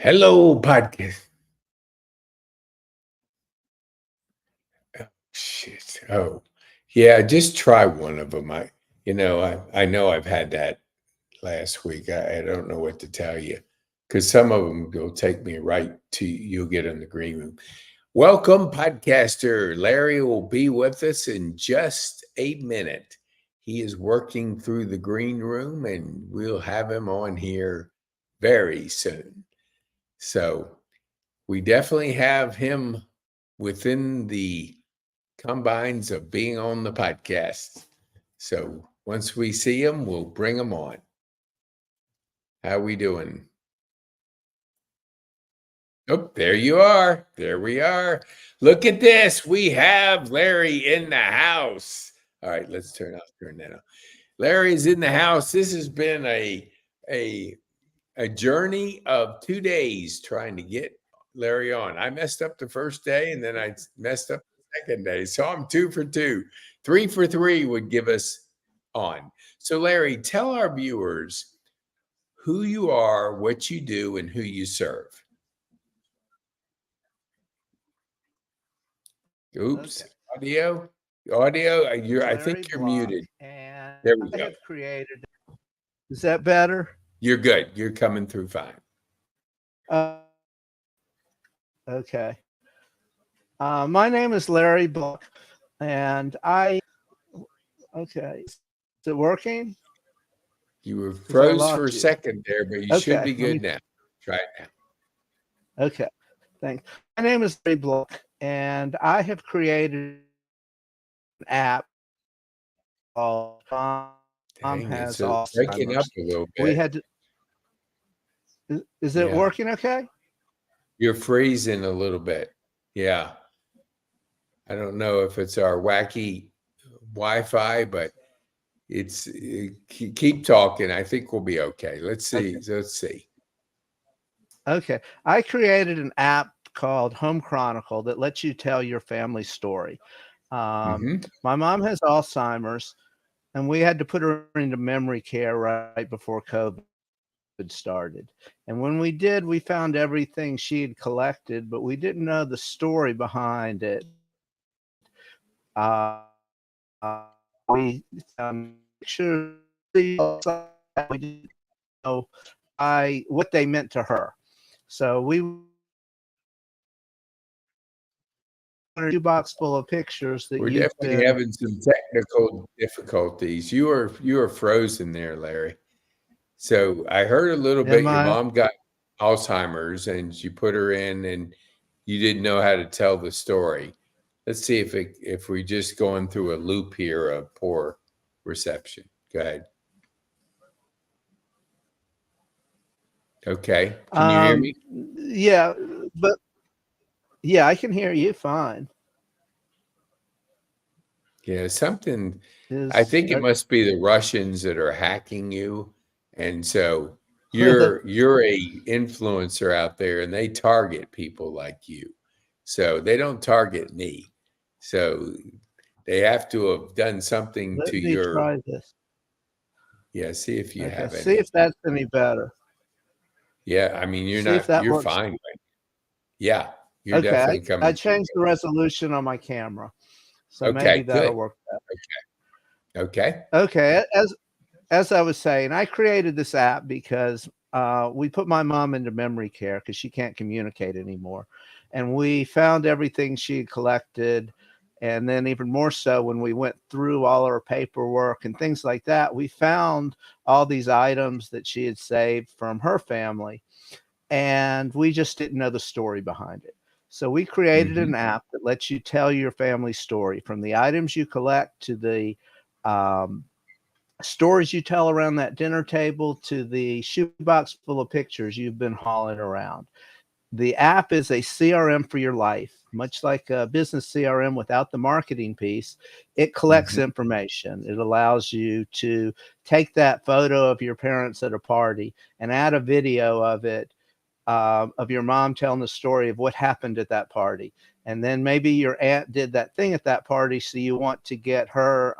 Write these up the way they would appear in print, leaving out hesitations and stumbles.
Hello, podcast. Oh, shit. Oh, yeah. Just try one of them. I know I've had that last week. I don't know what to tell you because some of them will take me right to you'll get in the green room. Welcome, podcaster. Larry will be with us in just a minute. He is working through the green room, and we'll have him on here very soon. So we definitely have him within the combines of being on the podcast. So once we see him, we'll bring him on. How we doing? Oh, there you are. There we are. Look at this. We have Larry in the house. All right, let's turn that on. Larry's in the house. This has been a a journey of 2 days trying to get Larry on. I messed up the first day and then I messed up the second day. So I'm 2 for 2. 3 for 3 would give us on. So, Larry, tell our viewers who you are, what you do, and who you serve. Oops, Okay. audio, audio. I Larry think you're Block, muted. and There we I go. have created. Is that better? You're good. You're coming through fine. Uh, okay. My name is Larry Block, and I. Okay. Is it working? You were Because I froze for a lost you. second there, but you should Okay. be Let me. good now. Try it now. Okay. Thanks. My name is Larry Block, and I have created an app called Mom Dang, Has it's breaking up Alzheimer's. a little We bit. had. Is it Yeah, working? Okay. you're freezing a little bit. Yeah, I don't know if it's our wacky Wi-Fi, but keep talking. I think we'll be okay. Let's see. Okay. Let's see. Okay. I created an app called Home Chronicle that lets you tell your family story. Mm-hmm. My mom has Alzheimer's, and we had to put her into memory care right before COVID started. And when we did, we found everything she had collected, but we didn't know the story behind it. We found pictures, we didn't know what they meant to her. So we a shoebox full of pictures that We're you've definitely been having some technical difficulties. You are frozen there, Larry. So I heard a little in bit. Your my mom got Alzheimer's, and you put her in, and you didn't know how to tell the story. Let's see if we just going through a loop here of poor reception. Go ahead. Okay. Can you hear me? yeah, but yeah, I can hear you fine. Yeah, something. I Is think it must be the Russians that are hacking you, and so uh, you're a influencer out there, and they target people like you. So they don't target me. So they have to have done something let to me your. try this. Yeah, see if you Okay, have see any. if that's any better. Yeah, I mean See if that you're works. fine. Right? Yeah, you're Okay, definitely I coming through. changed the resolution on my camera, so maybe Okay, that'll good. work Okay. better. Okay, as I was saying, I created this app because we put my mom into memory care because she can't communicate anymore. And we found everything she had collected. And then, even more so, when we went through all her paperwork and things like that, we found all these items that she had saved from her family. And we just didn't know the story behind it. So we created Hmm. an app that lets you tell your family story from the items you collect to the um, stories you tell around that dinner table to the shoebox full of pictures you've been hauling around. The app is a CRM for your life, much like a business CRM without the marketing piece. It collects Hmm. information. It allows you to take that photo of your parents at a party and add a video of it, of your mom telling the story of what happened at that party. And then maybe your aunt did that thing at that party, so you want to get her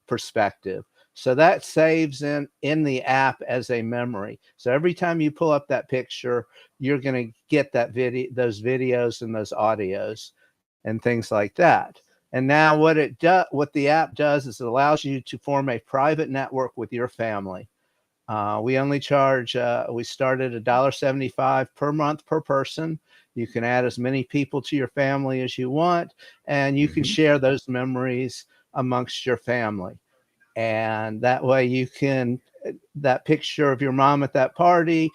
perspective. So that saves in the app as a memory. So every time you pull up that picture, you're going to get that video, those videos and those audios and things like that. And now what the app does is it allows you to form a private network with your family. We only charge, we started $1.75 per month per person. You can add as many people to your family as you want, and you can share those memories amongst your family. And that way you can, that picture of your mom at that party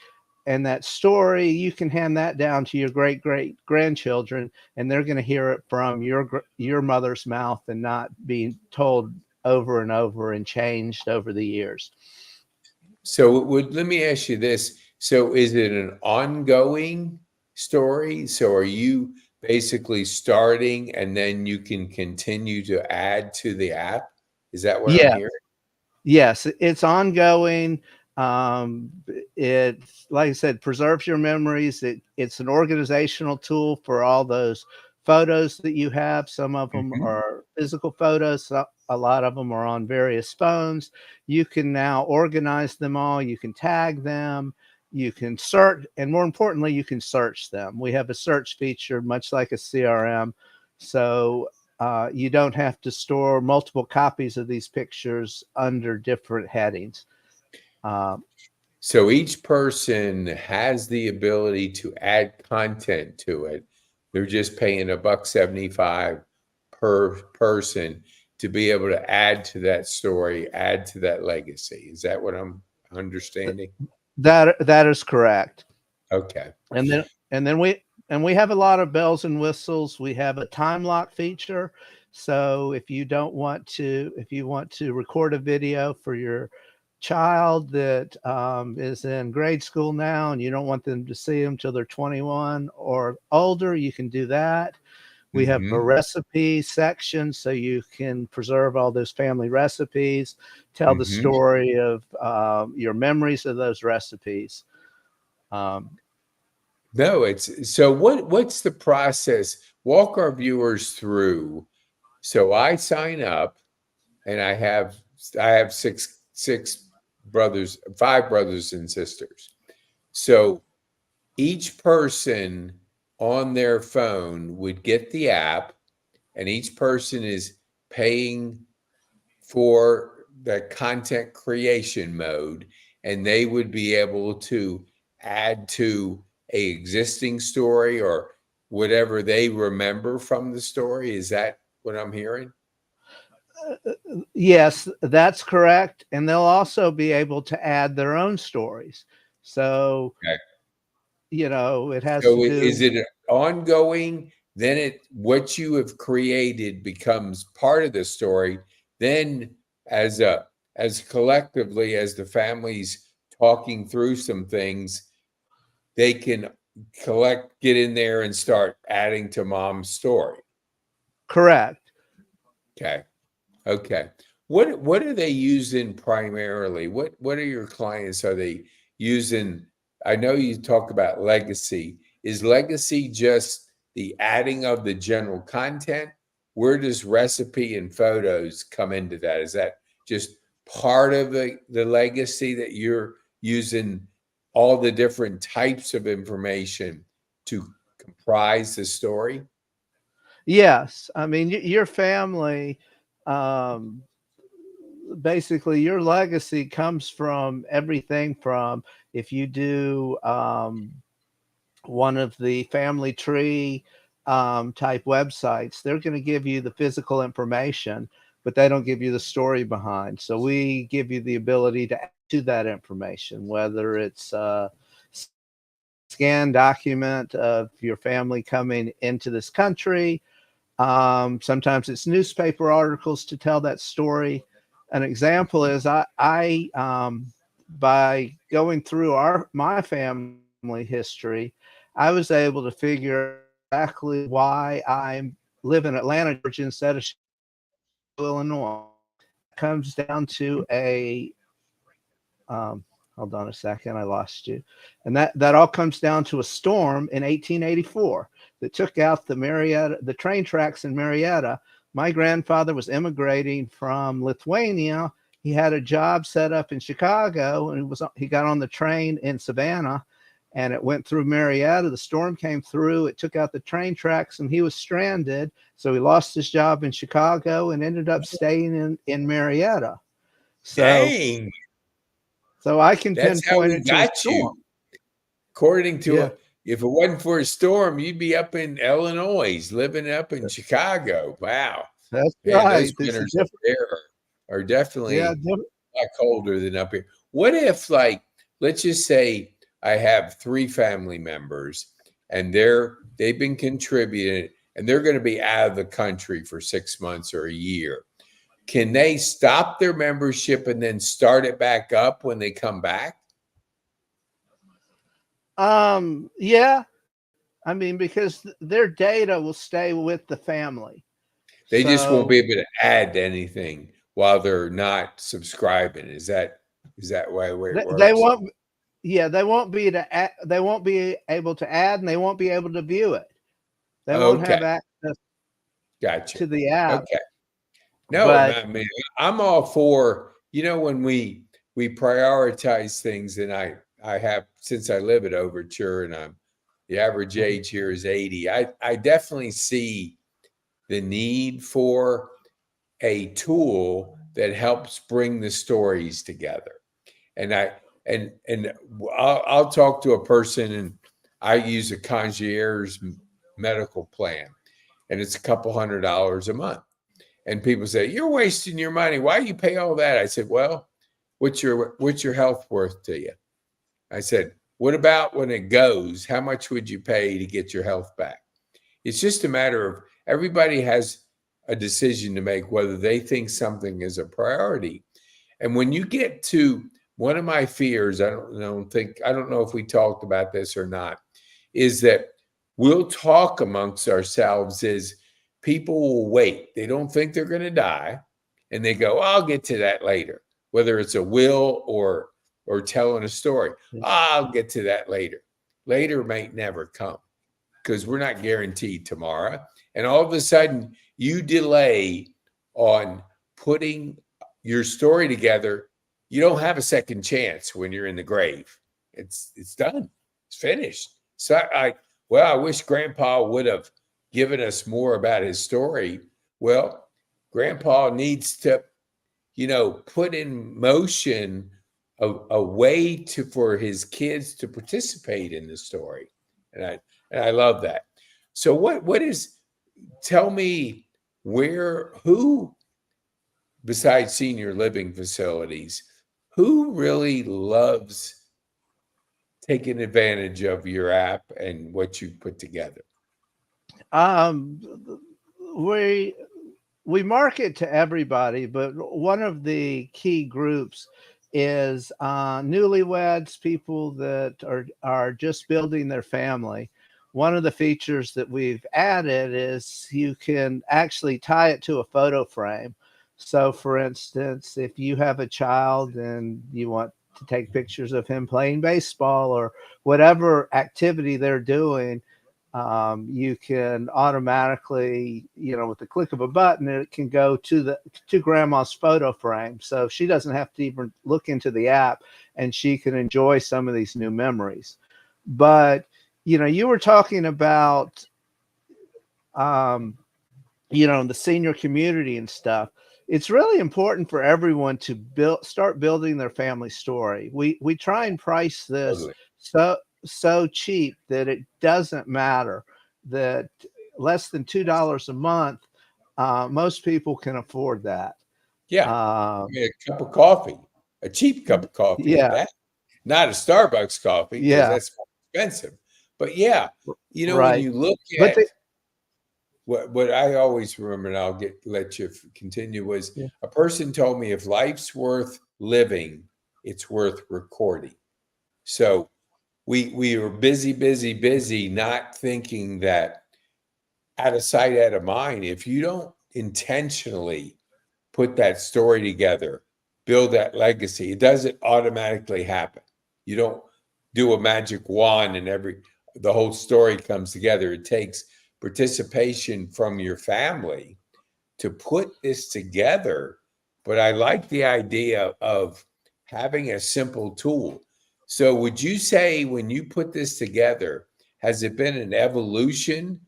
and that story, you can hand that down to your great grandchildren, and they're going to hear it from your mother's mouth and not being told over and over and changed over the years. So let me ask you this. So is it an ongoing story? So are you basically starting and then you can continue to add to the app? Is that what I'm hearing? Yes, it's ongoing. It, like I said, preserves your memories. It's an organizational tool for all those photos that you have. Some of them are physical photos. A lot of them are on various phones. You can now organize them all. You can tag them. You can search, and more importantly, you can search them. We have a search feature, much like a CRM. So you don't have to store multiple copies of these pictures under different headings. So each person has the ability to add content to it. They're just paying $1.75 per person to be able to add to that story, add to that legacy. Is that what I'm understanding? That is correct. Okay. And then we have a lot of bells and whistles. We have a time lock feature. So if you want to record a video for your child that is in grade school now and you don't want them to see them till they're 21 or older, you can do that. We have a recipe section, so you can preserve all those family recipes, tell the story of your memories of those recipes. No, it's so what's the process? Walk our viewers through. So I sign up and I have six brothers, 5 brothers and sisters. So each person on their phone would get the app, and each person is paying for the content creation mode, and they would be able to add to a existing story or whatever they remember from the story. Is that what I'm hearing? Yes, that's correct. And they'll also be able to add their own stories. So, Okay. It has So to do. is it ongoing? Then what you have created becomes part of the story. Then as collectively, as the family's talking through some things, they can get in there and start adding to mom's story. Correct. Okay. What are they using primarily? What are your clients? Are they using? I know you talk about legacy. Is legacy just the adding of the general content? Where does recipe and photos come into that? Is that just part of the legacy that you're using all the different types of information to comprise the story? Yes. I mean, your family, basically your legacy comes from everything from, if you do one of the family tree type websites, they're going to give you the physical information, but they don't give you the story behind. So we give you the ability to add to that information, whether it's scan document of your family coming into this country. Sometimes it's newspaper articles to tell that story. An example is I by going through my family history, I was able to figure exactly why I live in Atlanta, Georgia, instead of Illinois. It comes down to hold on a second, I lost you. And that all comes down to a storm in 1884 that took out the train tracks in Marietta. My grandfather was immigrating from Lithuania he had a job set up in Chicago, and he got on the train in Savannah, and it went through Marietta. The storm came through, it took out the train tracks, and he was stranded. So he lost his job in Chicago and ended up staying in Marietta. Dang. So I can That's how pinpoint he it to a got you. storm. According to Yeah. if it wasn't for a storm, you'd be up in Illinois, living up in Chicago. Wow. That's Man, right. those This is winters up there are definitely yeah, a lot colder than up here. What if, like, let's just say I have 3 family members and they've been contributing and they're going to be out of the country for 6 months or a year. Can they stop their membership and then start it back up when they come back? Yeah. I mean, because their data will stay with the family. They just won't So be able to add anything while they're not subscribing. Is that why it they works? won't. Yeah, they won't be they won't be able to add, and they won't be able to view it. They won't Okay, have access gotcha. to the app. Okay. No, But I mean, I'm all for, when we prioritize things, and I have, since I live at Overture and the average age here is 80. I definitely see the need for a tool that helps bring the stories together. And I'll talk to a person, and I use a concierge medical plan, and it's a couple $100 a month. And people say, you're wasting your money. Why do you pay all that? I said, well, what's your health worth to you? I said, what about when it goes? How much would you pay to get your health back? It's just a matter of everybody has a decision to make whether they think something is a priority. And when you get to one of my fears, I don't know if we talked about this or not, is that we'll talk amongst ourselves is people will wait. They don't think they're going to die. And they go, I'll get to that later, whether it's a will or telling a story. I'll get to that later. Later might never come because we're not guaranteed tomorrow. And all of a sudden you delay on putting your story together. You don't have a second chance when you're in the grave. It's done. It's finished. So I wish Grandpa would have given us more about his story. Well, Grandpa needs to, put in motion a way for his kids to participate in the story. And I love that. So tell me who, besides senior living facilities, who really loves taking advantage of your app and what you put together? We market to everybody, but one of the key groups is newlyweds, people that are just building their family. One of the features that we've added is you can actually tie it to a photo frame. So for instance, if you have a child and you want to take pictures of him playing baseball or whatever activity they're doing, you can automatically, with the click of a button, it can go to grandma's photo frame. So she doesn't have to even look into the app, and she can enjoy some of these new memories. But, you were talking about, the senior community and stuff. It's really important for everyone to start building their family story. We try and price this so cheap that it doesn't matter, that less than $2 a month, most people can afford that. Yeah. A cup of coffee, a cheap cup of coffee. Yeah. Not a Starbucks coffee, because that's more expensive. But yeah, right. When you look at what I always remember, and I'll let you continue, was a person told me if life's worth living, it's worth recording. So we were busy, not thinking that out of sight, out of mind. If you don't intentionally put that story together, build that legacy, it doesn't automatically happen. You don't do a magic wand and the whole story comes together. It takes participation from your family to put this together but I like the idea of having a simple tool. So would you say when you put this together, has it been an evolution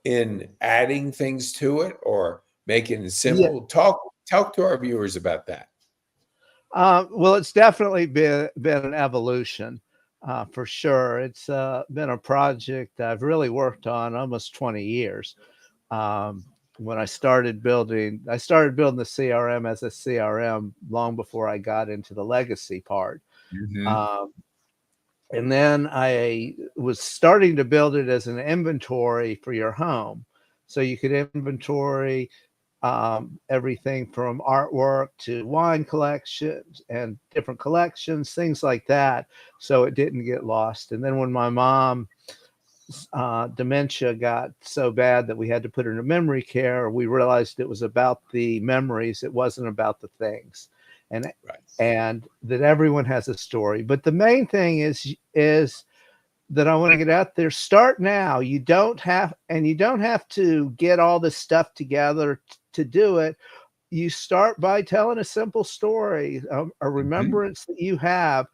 in adding things to it or making it Yeah. simple? Talk to our viewers about that. Well, it's definitely been an evolution, for sure. It's been a project I've really worked on almost 20 years. When I started building the CRM as a CRM long before I got into the legacy part. Mhm. Um, and then I was starting to build it as an inventory for your home. So you could inventory everything from artwork to wine collections and different collections, things like that. So it didn't get lost. And then when my mom dementia got so bad that we had to put her in memory care, we realized it was about the memories. It wasn't about the things. And Right. and that everyone has a story. But the main thing is that I want to get out there. Start now. You don't have to get all this stuff together to do it. You start by telling a simple story, a Mhm. remembrance that you have,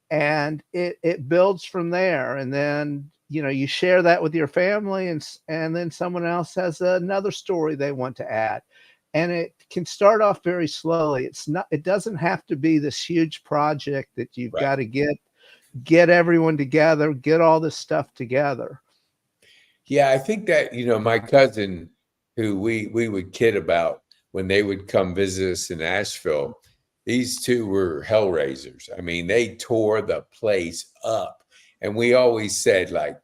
and it builds from there. And then you share that with your family, and then someone else has another story they want to add. And it can start off very slowly. It doesn't have to be this huge project that you've Right. got to get everyone together, get all this stuff together. Yeah, I think that, my cousin who we would kid about when they would come visit us in Asheville, these two were hellraisers. I mean, they tore the place up. And we always said, like,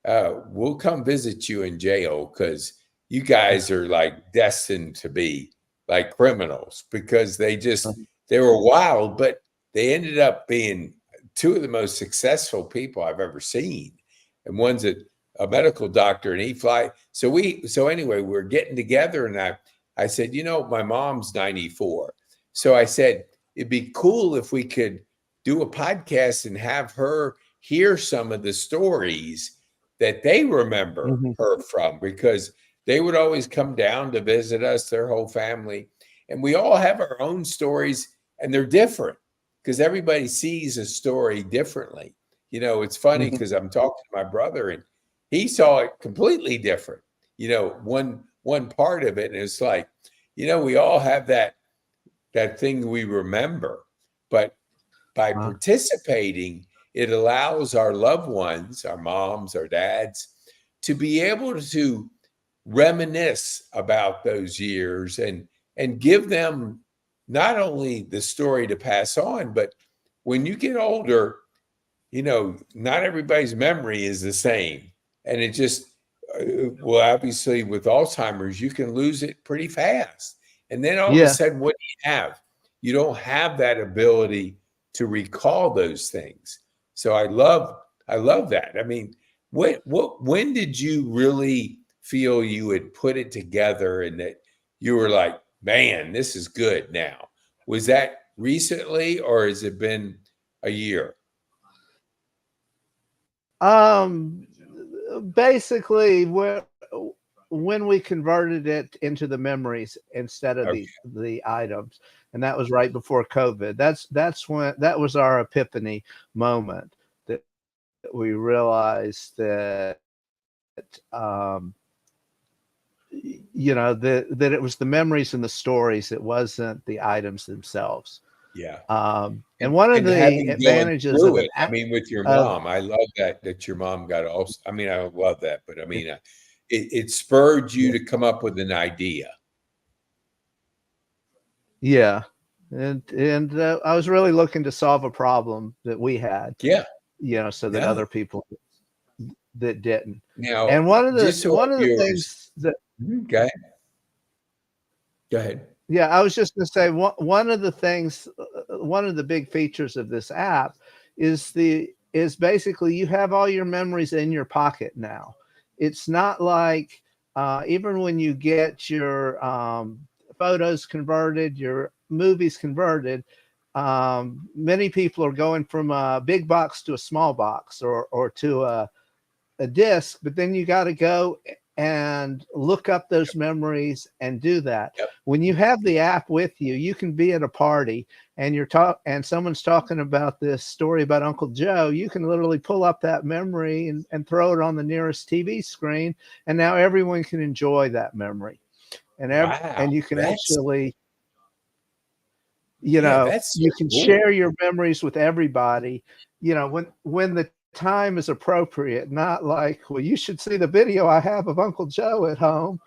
we'll come visit you in jail because you guys are like destined to be like criminals because they were wild, but they ended up being two of the most successful people I've ever seen. And one's a medical doctor and he fly. So anyway, we're getting together and I said, my mom's 94. So I said, it'd be cool if we could do a podcast and have her hear some of the stories that they remember Mhm. her from because they would always come down to visit us, their whole family. And we all have our own stories and they're different because everybody sees a story differently. It's funny Mhm. because I'm talking to my brother and he saw it completely different. One part of it, and it's like, we all have that thing we remember, but by Uh, participating, it allows our loved ones, our moms, our dads, to be able to reminisce about those years and give them not only the story to pass on, but when you get older, not everybody's memory is the same. And it just, well, obviously with Alzheimer's, you can lose it pretty fast. And then all of a yeah. sudden, what do you have? You don't have that ability to recall those things. So I love that. I mean, when did you really feel you had put it together and that you were like, man, this is good now? Was that recently or has it been a year? Um, Basically, when we converted it into the memories instead of Okay. the items, and that was right before COVID. That's when that was our epiphany moment that we realized that um, that it was the memories and the stories. It wasn't the items themselves. Yeah. And one of And the having gone advantages of through an it, I mean, with your of mom, I love that your mom got also I mean, I love that, but I mean, it spurred you to come up with an idea. Yeah, and I was really looking to solve a problem that we had, Yeah. so that No. other people that didn't. Now, And one of the just so our one of the viewers things that go ahead. Go ahead. yeah, I was just going to say one of the things, one of the big features of this app is basically you have all your memories in your pocket now. It's not like even when you get your photos converted, your movies converted, many people are going from a big box to a small box or to a disc, but then you got to go and look up those memories and do that. Yep. When you have the app with you, you can be at a party and and someone's talking about this story about Uncle Joe. You can literally pull up that memory and throw it on the nearest TV screen, and now everyone can enjoy that memory. Wow. And you can That's, actually, yeah, that's so you can cool. share your memories with everybody, when the time is appropriate, not like, well, you should see the video I have of Uncle Joe at home.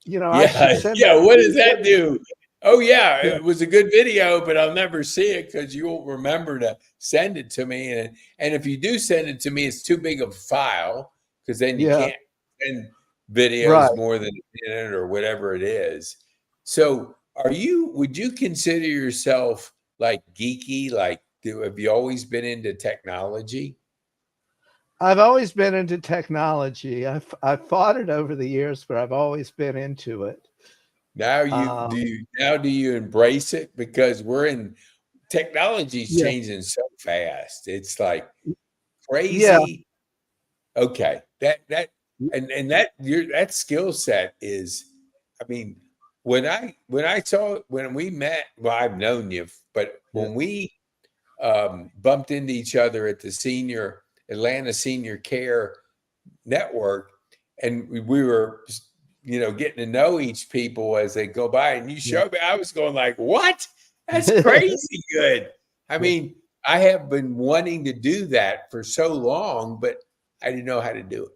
I should Yeah. send Yeah. it What to does that you. do? Oh, yeah. Yeah. It was a good video, but I'll never see it because you won't remember to send it to me. And if you do send it to me, it's too big of a file because then you Yeah. can't send Right. videos more than a minute or whatever it is. So would you consider yourself like geeky? Like, have you always been into technology? I've always been into technology. I've fought it over the years, but I've always been into it. Um, Now do you embrace it? Because technology's yeah. changing so fast. It's like Yeah. crazy. Okay. That skill set is, I mean, when we met, well, I've known you, but Yeah. when we bumped into each other at the Atlanta Senior Care Network, and we were, getting to know each people as they go by, and you Yeah. showed me, I was going like, what? That's crazy good. I mean, I have been wanting to do that for so long, but I didn't know how to do it.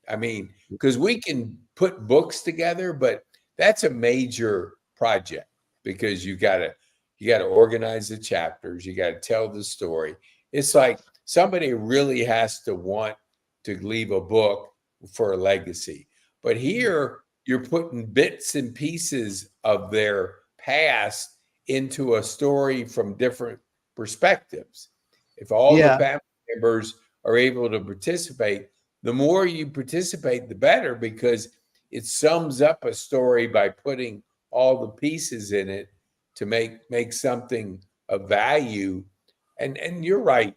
I mean, because we can put books together, but that's a major project because you got to organize the chapters, you got to tell the story. It's like somebody really has to want to leave a book for a legacy. But here you're putting bits and pieces of their past into a story from different perspectives. If all the Yeah. family members are able to participate, the more you participate, the better, because it sums up a story by putting all the pieces in it to make something of value. And you're right,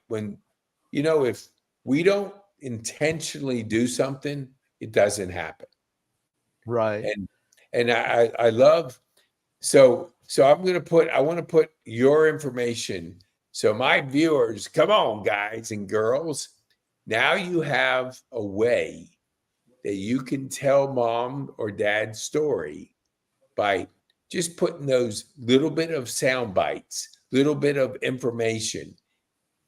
if we don't intentionally do something, it doesn't happen. Right. And I love, so I want to put your information. So my viewers, come on, guys and girls, now you have a way that you can tell mom or dad's story by just putting those little bit of sound bites, little bit of information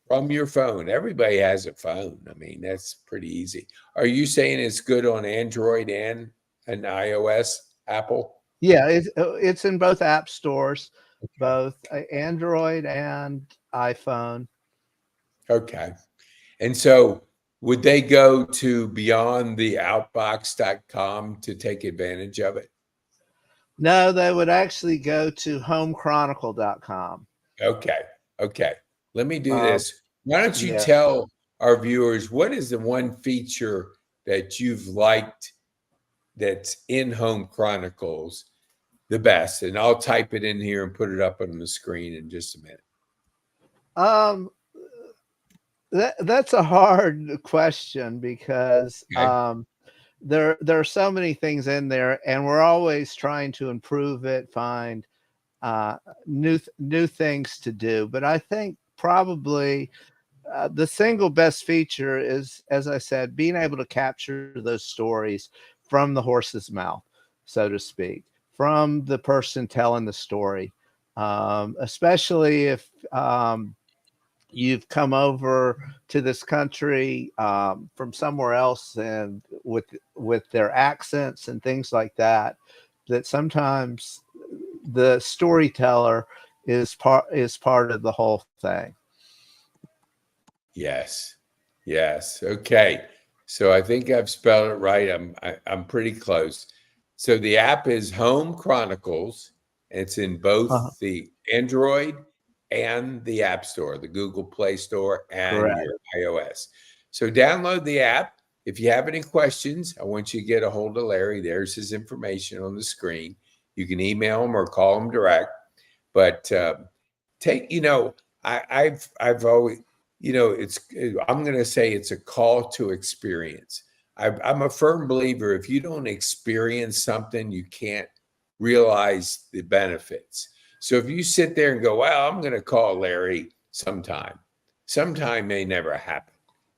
from your phone. Everybody has a phone. I mean, that's pretty easy. Are you saying it's good on Android and an iOS, Apple? Yeah. It's in both app stores, both Android and iPhone. Okay. And so would they go to beyondtheoutbox.com to take advantage of it? No, they would actually go to homechronicle.com. Okay. Okay. Let me do Um, this. Why don't you yeah. tell our viewers what is the one feature that you've liked that's in Home Chronicles the best? And I'll type it in here and put it up on the screen in just a minute. Um, that's a hard question because Okay. there are so many things in there, and we're always trying to improve it, find new things to do. But I think probably the single best feature is, as I said, being able to capture those stories from the horse's mouth, so to speak, from the person telling the story. Especially if you've come over to this country from somewhere else, and with their accents and things like that, that sometimes the storyteller is part of the whole thing. Yes. Yes. Okay. So I think I've spelled it right. I'm pretty close. So the app is Home Chronicles. It's in Uh-huh. both the Android and the App Store, the Google Play Store and Correct. your iOS. So download the app. If you have any questions, I want you to get a hold of Larry. There's his information on the screen. You can email him or call him direct. But take, I've always, I'm going to say it's a call to experience. I'm a firm believer if you don't experience something, you can't realize the benefits. So if you sit there and go, well, I'm going to call Larry sometime may never happen.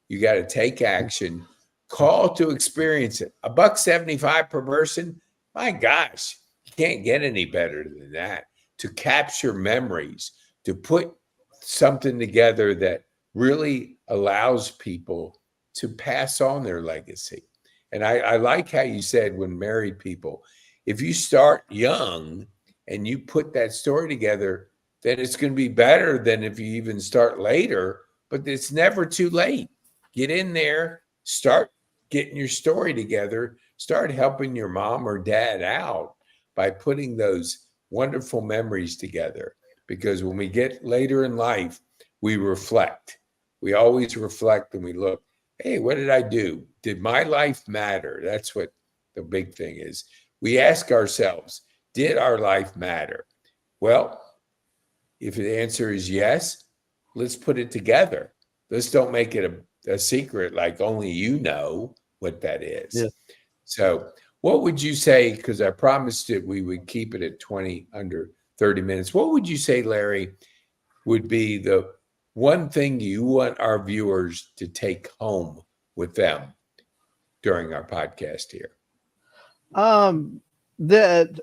You got to take action, call to experience it. $1.75 per person. My gosh, you can't get any better than that. To capture memories, to put something together that really allows people to pass on their legacy. And I like how you said when married people, if you start young and you put that story together, then it's going to be better than if you even start later, but it's never too late. Get in there, start getting your story together, start helping your mom or dad out by putting those wonderful memories together. Because when we get later in life, we reflect. We always reflect and we look, hey, what did I do? Did my life matter? That's what the big thing is. We ask ourselves, did our life matter? Well, if the answer is yes, let's put it together. Let's don't make it a secret like only you know what that is. Yeah. So what would you say, because I promised that we would keep it at 20 under 30 minutes. What would you say, Larry, would be the one thing you want our viewers to take home with them during our podcast here? That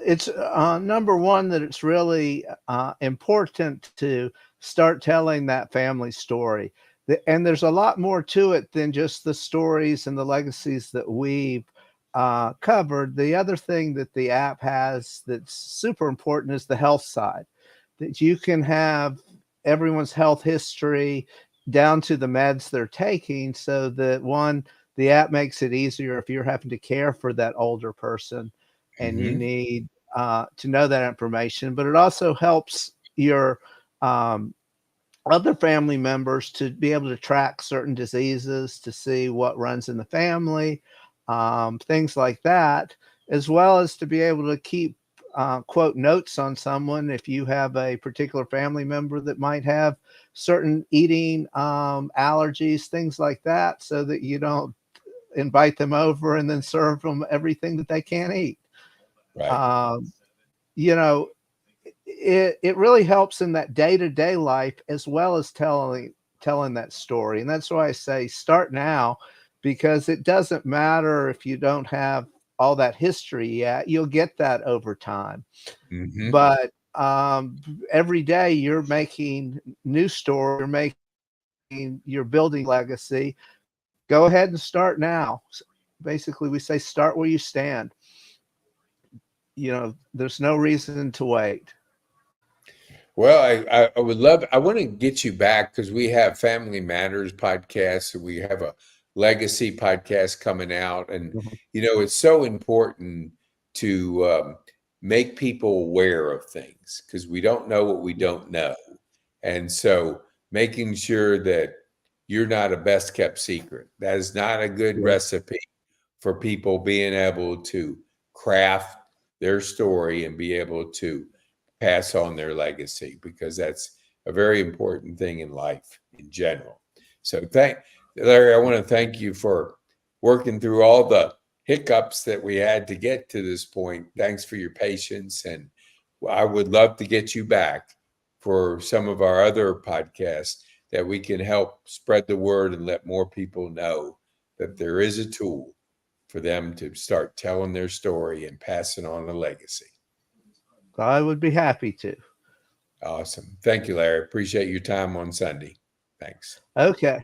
it's number one, that it's really important to start telling that family story. And there's a lot more to it than just the stories and the legacies that we've covered. The other thing that the app has that's super important is the health side, that you can have everyone's health history down to the meds they're taking, so that one, the app makes it easier if you're having to care for that older person and you need to know that information, but it also helps your other family members to be able to track certain diseases, to see what runs in the family, things like that, as well as to be able to keep quote notes on someone if you have a particular family member that might have certain eating allergies, things like that, so that you don't invite them over and then serve them everything that they can't eat. Right. You know, it really helps in that day-to-day life as well as telling that story. And that's why I say start now, because it doesn't matter if you don't have all that history yet. You'll get that over time. But every day you're making new story, you're building legacy. Go ahead and start now. Basically, we say start where you stand. You know, there's no reason to wait. Well, I would love, I want to get you back because we have Family Matters podcast. We have a legacy podcast coming out. And, you know, it's so important to make people aware of things because we don't know what we don't know. And so making sure that you're not a best kept secret. That is not a good recipe for people being able to craft their story and be able to pass on their legacy, because that's a very important thing in life in general. So Larry, I want to thank you for working through all the hiccups that we had to get to this point. Thanks for your patience. And I would love to get you back for some of our other podcasts that we can help spread the word and let more people know that there is a tool for them to start telling their story and passing on a legacy. I would be happy to. Awesome. Thank you, Larry. Appreciate your time on Sunday. Thanks. Okay.